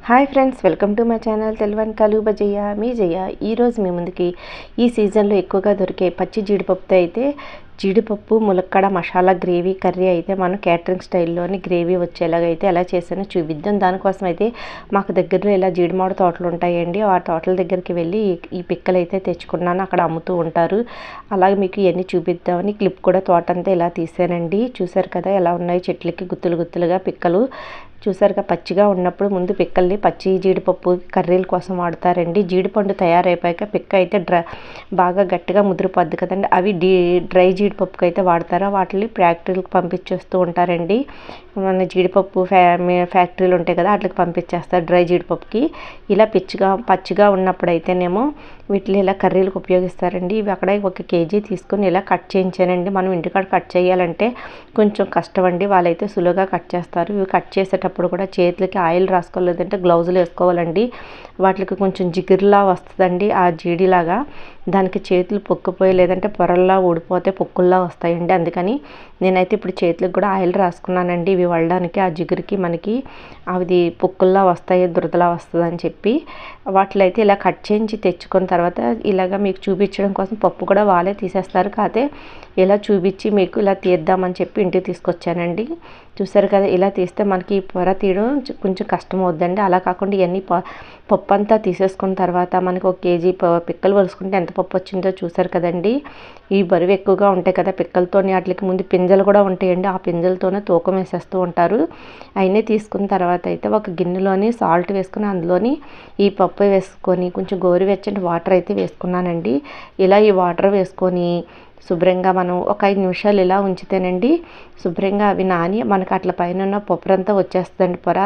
Hi friends, welcome to my channel తెల్వన్కాలు బజయ్య మీ జయ. ఈరోజు మీ ముందుకి ఈ సీజన్లో ఎక్కువగా దొరికే పచ్చి జీడిపప్పుతో అయితే జీడిపప్పు ములక్కడ మసాలా గ్రేవీ కర్రీ అయితే మనం క్యాటరింగ్ స్టైల్లోని గ్రేవీ వచ్చేలాగా అయితే ఎలా చేసానో చూపిద్దాం. దానికోసం అయితే మాకు దగ్గరలో ఇలా జీడిమామిడి తోటలు ఉంటాయండి. ఆ తోటల దగ్గరికి వెళ్ళి ఈ పిక్కలు అయితే తెచ్చుకున్నాను. అక్కడ అమ్ముతూ ఉంటారు. అలాగే మీకు ఇవన్నీ చూపిద్దామని క్లిప్ కూడా తోట అంతా ఇలా తీసానండి. చూసారు కదా ఎలా ఉన్నాయి, చెట్లకి గుత్తులు గుత్తులుగా పిక్కలు. చూసారుగా పచ్చిగా ఉన్నప్పుడు ముందు పిక్కల్ని పచ్చి జీడిపప్పు కర్రీల కోసం వాడతారండి. జీడిపండు తయారైపోయాక పిక్క అయితే బాగా గట్టిగా ముదిరిపోద్ది కదండి, అవి డ్రై జీడిపప్పుకి అయితే వాడతారా. వాటిని ఫ్యాక్టరీలకు పంపించేస్తూ ఉంటారండి. మన జీడిపప్పు ఫ్యాక్టరీలు ఉంటాయి కదా, వాటికి పంపించేస్తారు డ్రై జీడిపప్పుకి. ఇలా పచ్చిగా ఉన్నప్పుడు అయితేనేమో వీటిని ఇలా కర్రీలకు ఉపయోగిస్తారండి. ఇవి అక్కడ 1 కేజీ తీసుకొని ఇలా కట్ చేయించానండి. మనం ఇంటికాడ కట్ చేయాలంటే కొంచెం కష్టం అండి, వాళ్ళైతే సులువుగా కట్ చేస్తారు. ఇవి కట్ చేసేటప్పుడు కూడా చేతులకి ఆయిల్ రాసుకోలేదంటే గ్లౌజులు వేసుకోవాలండి. వాటికి కొంచెం జిగురులా వస్తుందండి, ఆ జీడిలాగా. దానికి చేతులు పొక్కిపోయి లేదంటే పొరల్లా ఊడిపోతే పొక్కుల్లా వస్తాయండి. అందుకని నేనైతే ఇప్పుడు చేతులకు కూడా ఆయిల్ రాసుకున్నానండి. ఇవి వడడానికి ఆ జిగురికి మనకి అవి పొక్కుల్లా వస్తాయి, దురదలా వస్తుంది అని చెప్పి వాటిలో అయితే ఇలా కట్ చేయించి తెచ్చుకున్న తర్వాత ఇలాగ మీకు చూపించడం కోసం పప్పు కూడా వాళ్ళే తీసేస్తారు. కాకపోతే ఇలా చూపించి మీకు ఇలా తీద్దామని చెప్పి ఇంటికి తీసుకొచ్చానండి. చూసారు కదా, ఇలా తీస్తే మనకి పొర తీయడం కొంచెం కష్టం అవుద్దండి. అలా కాకుండా ఇవన్నీ పప్పు అంతా తీసేసుకున్న తర్వాత మనకి 1 కేజీ పిక్కలు వలుసుకుంటే ఎంత పప్పు వచ్చిందో చూసారు కదండి. ఈ బరువు ఎక్కువగా ఉంటాయి కదా పిక్కలతోని. వాటికి ముందు పింజలు కూడా ఉంటాయండి, ఆ పింజలతోనే తూకం వేసేస్తూ ఉంటారు. అవన్నీ తీసుకున్న తర్వాత అయితే ఒక గిన్నెలోని సాల్ట్ వేసుకుని అందులోని ఈ పప్పు వేసుకొని కొంచెం గోరువెచ్చని వాటర్ అయితే వేసుకున్నానండి. ఇలా ఈ వాటర్ వేసుకొని శుభ్రంగా మనం ఒక 5 నిమిషాలు ఇలా ఉంచితేనండి శుభ్రంగా అవి నాని మనకు అట్ల పైన ఉన్న పొప్పరంతా వచ్చేస్తుందండి. పొర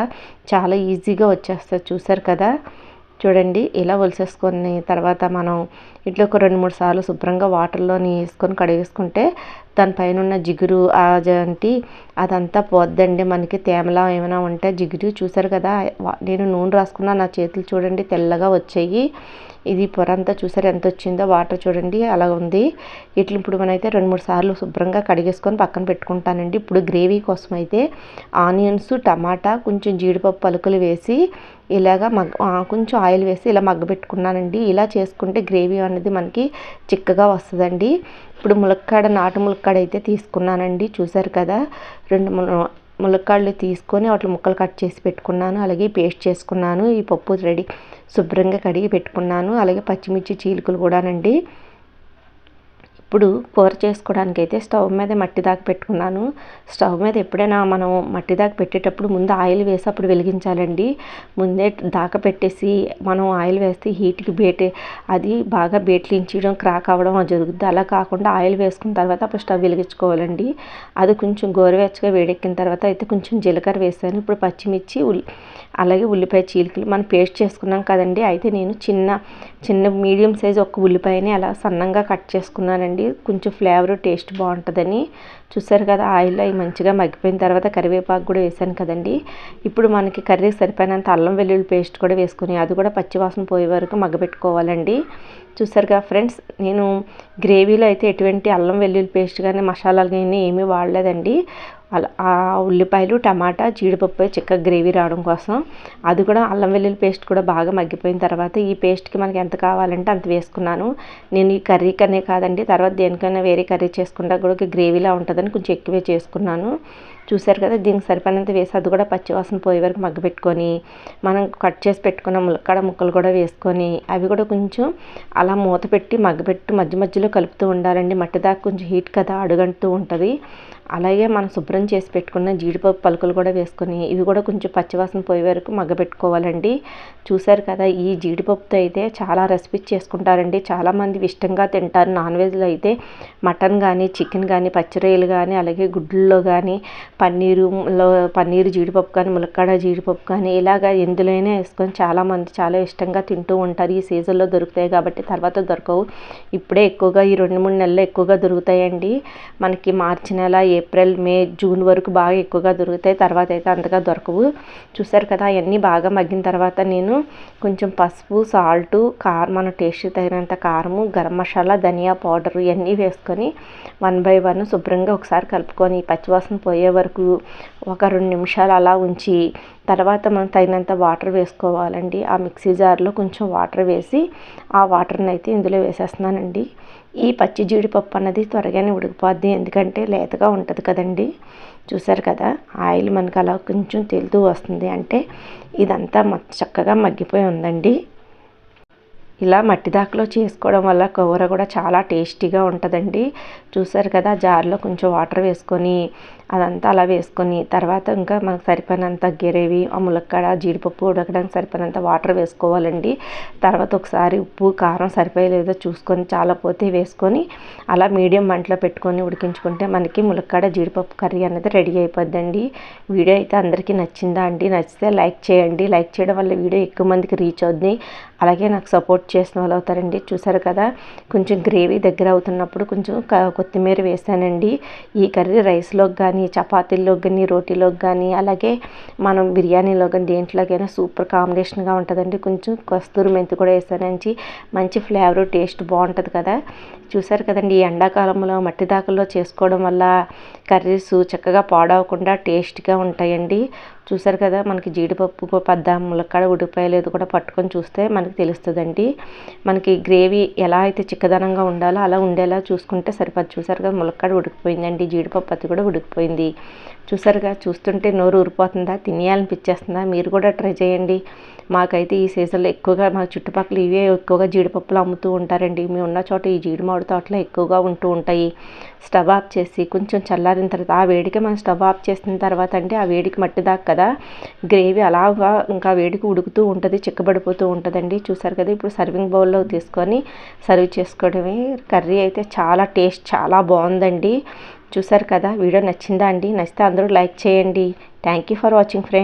చాలా ఈజీగా వచ్చేస్తుంది. చూసారు కదా, చూడండి ఇలా ఒలిసేసుకొని తర్వాత మనం ఇట్లా ఒక 2-3 సార్లు శుభ్రంగా వాటర్లోని వేసుకొని కడిగేసుకుంటే దానిపైన ఉన్న జిగురు అదంతా పోద్దండి. మనకి తేమలా ఏమైనా ఉంటే జిగురు. చూసారు కదా, నేను నూనె రాసుకున్నా, నా చేతులు చూడండి తెల్లగా వచ్చాయి. ఇది పొర అంతా చూసారు ఎంత వచ్చిందో, వాటర్ చూడండి అలా ఉంది. ఇట్లా ఇప్పుడు మనమైతే 2-3 సార్లు శుభ్రంగా కడిగేసుకొని పక్కన పెట్టుకుంటానండి. ఇప్పుడు గ్రేవీ కోసం అయితే ఆనియన్స్, టమాటా, కొంచెం జీడిపప్పు పలుకులు వేసి ఇలాగా కొంచెం ఆయిల్ వేసి ఇలా మగ్గబెట్టుకున్నానండి. ఇలా చేసుకుంటే గ్రేవీ అనేది మనకి చిక్కగా వస్తుందండి. ఇప్పుడు నాటు ములక్కాడ అయితే తీసుకున్నానండి. చూసారు కదా, 2 ములక్కాడలు తీసుకొని వాటి ముక్కలు కట్ చేసి పెట్టుకున్నాను. అలాగే పేస్ట్ చేసుకున్నాను. ఈ పప్పు రెడీ శుభ్రంగా కడిగి పెట్టుకున్నాను. అలాగే పచ్చిమిర్చి చీలికలు కూడానండి. ఇప్పుడు కూర చేసుకోవడానికి అయితే స్టవ్ మీద మట్టి దాకా పెట్టుకున్నాను. స్టవ్ మీద ఎప్పుడైనా మనం మట్టి దాకా పెట్టేటప్పుడు ముందు ఆయిల్ వేసి అప్పుడు వెలిగించాలండి. ముందే దాకా పెట్టేసి మనం ఆయిల్ వేస్తే హీట్కి అది బాగా బేట్లించడం క్రాక్ అవ్వడం జరుగుద్ది. అలా కాకుండా ఆయిల్ వేసుకున్న తర్వాత అప్పుడు స్టవ్ వెలిగించుకోవాలండి. అది కొంచెం గోరువెచ్చగా వేడెక్కిన తర్వాత అయితే కొంచెం జీలకర్ర వేసాను. ఇప్పుడు పచ్చిమిర్చి అలాగే ఉల్లిపాయ చీలికలు మనం పేస్ట్ చేసుకున్నాం కదండి. అయితే నేను చిన్న మీడియం సైజ్ ఒక ఉల్లిపాయని అలా సన్నంగా కట్ చేసుకున్నానండి. కొంచెం ఫ్లేవర్ టేస్ట్ బాగుంటుందని. చూసారు కదా, ఆయిల్ అవి మంచిగా మగ్గిపోయిన తర్వాత కరివేపాకు కూడా వేసాను కదండి. ఇప్పుడు మనకి కర్రీకి సరిపోయినంత అల్లం వెల్లుల్లి పేస్ట్ కూడా వేసుకుని అది కూడా పచ్చివాసన పోయే వరకు మగ్గబెట్టుకోవాలండి. చూసారుగా ఫ్రెండ్స్, నేను గ్రేవీలో అయితే ఎటువంటి అల్లం వెల్లుల్లి పేస్ట్ కానీ మసాలాలు కానీ ఏమీ వాడలేదండి. ఆ ఉల్లిపాయలు, టమాటా, జీడిపప్పు చిక్కగా గ్రేవీ రావడం కోసం. అది కూడా అల్లం వెల్లుల్లి పేస్ట్ కూడా బాగా మగ్గిపోయిన తర్వాత ఈ పేస్ట్కి మనకి ఎంత కావాలంటే అంత వేసుకున్నాను. నేను ఈ కర్రీకనే కాదండి, తర్వాత దేనికైనా వేరే కర్రీ చేసుకుంటా కూడా గ్రేవీలా ఉంటుందని కొంచెం ఎక్కువే చేసుకున్నాను. చూసారు కదా, దీనికి సరిపడినంత వేసి అది కూడా పచ్చివాసన పోయే వరకు మగ్గబెట్టుకొని మనం కట్ చేసి పెట్టుకున్న ములక్కాడ ముక్కలు కూడా వేసుకొని అవి కూడా కొంచెం అలా మూత పెట్టి మగ్గబెట్టి మధ్య మధ్యలో కలుపుతూ ఉండాలండి. మట్టి దాకా కొంచెం హీట్ కదా, అడుగంటూ ఉంటుంది. అలాగే మనం శుభ్రం చేసి పెట్టుకున్న జీడిపప్పు పలుకులు కూడా వేసుకొని ఇవి కూడా కొంచెం పచ్చివాసన పోయే వరకు మగ్గబెట్టుకోవాలండి. చూసారు కదా, ఈ జీడిపప్పుతో అయితే చాలా రెసిపీస్ చేసుకుంటారండి. చాలామంది ఇష్టంగా తింటారు. నాన్ వెజ్లో అయితే మటన్ కానీ, చికెన్ కానీ, పచ్చి రొయ్యలు కానీ, అలాగే గుడ్లలో కానీ పన్నీరు జీడిపప్పు కానీ, ములక్కాడ జీడిపప్పు కానీ ఇలాగ ఎందులోనే వేసుకొని చాలామంది చాలా ఇష్టంగా తింటూ ఉంటారు. ఈ సీజన్లో దొరుకుతాయి కాబట్టి తర్వాత దొరకవు. ఇప్పుడే ఎక్కువగా ఈ 2-3 నెలల్లో ఎక్కువగా దొరుకుతాయండి. మనకి మార్చి నెల, ఏప్రిల్, మే, జూన్ వరకు బాగా ఎక్కువగా దొరుకుతాయి. తర్వాత అయితే అంతగా దొరకవు. చూసారు కదా, అవన్నీ బాగా మగ్గిన తర్వాత నేను కొంచెం పసుపు, సాల్టు, కారం, మన టేస్ట్ తగినంత కారము, గరం మసాలా, ధనియా పౌడర్ ఇవన్నీ వేసుకొని 1 by 1 శుభ్రంగా ఒకసారి కలుపుకొని పచ్చివాసన పోయే వరకు వరకు ఒక 2 నిమిషాలు అలా ఉంచి తర్వాత మనం తగినంత వాటర్ వేసుకోవాలండి. ఆ మిక్సీ జార్లో కొంచెం వాటర్ వేసి ఆ వాటర్ని అయితే ఇందులో వేసేస్తున్నానండి. ఈ పచ్చి జీడిపప్పు అన్నది త్వరగానే ఉడికిపోద్ది, ఎందుకంటే లేతగా ఉంటుంది కదండి. చూసారు కదా, ఆయిల్ మనకు అలా కొంచెం తేలుతూ వస్తుంది, అంటే ఇదంతా చక్కగా మగ్గిపోయి ఉందండి. ఇలా మట్టి దాకలో చేసుకోవడం వల్ల కూర కూడా చాలా టేస్టీగా ఉంటుందండి. చూసారు కదా, జార్లో కొంచెం వాటర్ వేసుకొని అదంతా అలా వేసుకొని తర్వాత ఇంకా మనకు సరిపోయినంత గ్రేవీ, ఆ ములక్కాడ జీడిపప్పు ఉడకడానికి సరిపోయినంత వాటర్ వేసుకోవాలండి. తర్వాత ఒకసారి ఉప్పు కారం సరిపోయలేదో చూసుకొని చాలా పోతే వేసుకొని అలా మీడియం మంటలో పెట్టుకొని ఉడికించుకుంటే మనకి ములక్కాడ జీడిపప్పు కర్రీ అనేది రెడీ అయిపోద్దండి. వీడియో అయితే అందరికీ నచ్చిందా అండి? నచ్చితే లైక్ చేయండి. లైక్ చేయడం వల్ల వీడియో ఎక్కువ మందికి రీచ్ అవుద్ది, అలాగే నాకు సపోర్ట్ చేసిన వాళ్ళు అవుతారండి. చూసారు కదా, కొంచెం గ్రేవీ దగ్గర అవుతున్నప్పుడు కొంచెం కొత్తిమీర వేసానండి. ఈ కర్రీ రైస్లోకి కానీ, చపాతీల్లోకి కానీ, రోటీలోకి కానీ, అలాగే మనం బిర్యానీలో కానీ దేంట్లోకైనా సూపర్ కాంబినేషన్గా ఉంటుందండి. కొంచెం కస్తూరి మెంతి కూడా వేసానండి, మంచి ఫ్లేవర్ టేస్ట్ బాగుంటుంది కదా. చూసారు కదండి, ఈ ఎండాకాలంలో మట్టి దాకల్లో చేసుకోవడం వల్ల కర్రీస్ చక్కగా పాడవకుండా టేస్ట్గా ఉంటాయండి. చూసారు కదా, మనకి జీడిపప్పు ములక్కాడ ఉడికిపోయలేదు కూడా పట్టుకొని చూస్తే మనకి తెలుస్తుందండి. మనకి గ్రేవీ ఎలా అయితే చిక్కదనంగా ఉండాలో అలా ఉండేలా చూసుకుంటే సరిపోదు. చూసారు కదా, ములక్కాడ ఉడికిపోయిందండి, జీడిపప్పు అది కూడా ఉడికిపోయింది. చూసారుగా, చూస్తుంటే నోరు ఊరిపోతుందా, తినేయాలనిపించేస్తుందా? మీరు కూడా ట్రై చేయండి. మాకైతే ఈ సీజన్లో ఎక్కువగా మా చుట్టుపక్కల ఇవే ఎక్కువగా జీడిపప్పులు అమ్ముతూ ఉంటారండి. మేము ఉన్న చోట ఈ జీడి మామిడి తోటలో ఎక్కువగా ఉంటూ ఉంటాయి. స్టవ్ ఆఫ్ చేసి కొంచెం చల్లారిన తర్వాత ఆ వేడికి మనం స్టవ్ ఆఫ్ చేసిన తర్వాత అంటే ఆ వేడికి మట్టి దాకా కదా గ్రేవీ అలాగా ఇంకా వేడికి ఉడుకుతూ ఉంటుంది, చిక్కబడిపోతూ ఉంటుందండి. చూసారు కదా, ఇప్పుడు సర్వింగ్ బౌల్లో తీసుకొని సర్వ్ చేసుకోవడమే. కర్రీ అయితే చాలా బాగుందండి. చూసారు కదా, వీడియో నచ్చిందా అండి? నచ్చితే అందరూ లైక్ చేయండి. Thank you for watching friends.